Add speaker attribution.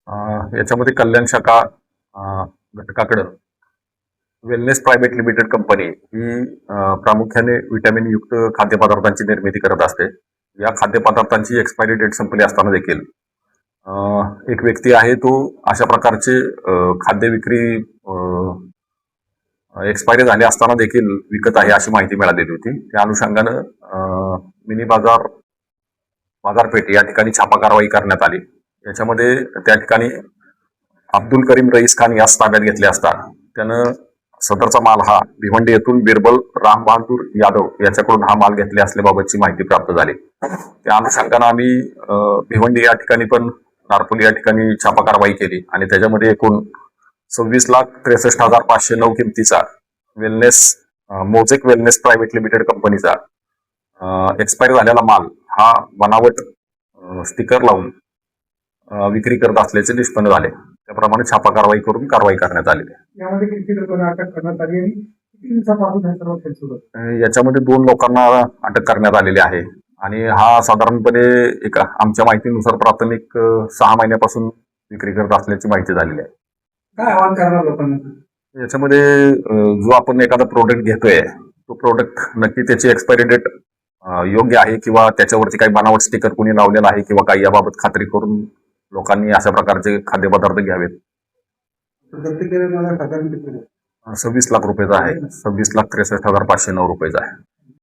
Speaker 1: याच्यामध्ये कल्याण शाखा घटकाकडं wellness private limited company ही प्रामुख्याने विटॅमिन युक्त खाद्यपदार्थांची निर्मिती करत असते. या खाद्यपदार्थांची एक्सपायरी डेट संपली असताना देखील एक व्यक्ती आहे तो अशा प्रकारचे खाद्य विक्री एक्सपायरी झाले असताना देखील विकत आहे अशी माहिती मिळालेली होती. त्या अनुषंगानं मिनी बाजारपेठ या ठिकाणी छापा कारवाई करण्यात आली. याच्यामध्ये त्या ठिकाणी अब्दुल करीम रईस खान यास ताब्यात घेतले असता त्यानं सदरचा माल हा भिवंडी येथून बिरबल राम बहादूर यादव याच्याकडून हा माल घेतले असल्याबाबतची माहिती प्राप्त झाली. त्या अनुषंगानं आम्ही भिवंडी या ठिकाणी पण नारपोली या ठिकाणी छापा कारवाई केली आणि त्याच्यामध्ये एकूण 26,63,509 किमतीचा मोजेक वेलनेस प्रायव्हेट लिमिटेड कंपनीचा एक्सपायर झालेला माल हा बनावट स्टिकर लावून विक्री करत असल्याचे निष्पन्न झाले. त्याप्रमाणे छापा कारवाई करून कारवाई करण्यात आली.
Speaker 2: यामध्ये किती लोकांना अटक करण्यात आली आणि किती दिवसापासून हे सर्व खेळ सुरू आहे?
Speaker 1: याच्यामध्ये 2 लोकांना अटक करण्यात आलेली आहे आणि हा साधारणपणे आमच्या माहितीनुसार प्राथमिक 6 महिन्यापासून विक्री करत असल्याची माहिती झालेली आहे.
Speaker 2: काय आवाहन करणार लोकांना?
Speaker 1: याच्यामध्ये जो आपण एखादा प्रोडक्ट घेतोय तो प्रोडक्ट नक्की त्याची एक्सपायरी डेट योग्य आहे किंवा त्याच्यावरती काही बनावट स्टिकर कोणी लावलेला आहे किंवा काही याबाबत खात्री करून लोकांनी अशा प्रकारचे खाद्यपदार्थ घ्यावेत.
Speaker 2: 26 लाख रुपयाचा आहे.
Speaker 1: 26,63,509 रुपयाचा आहे.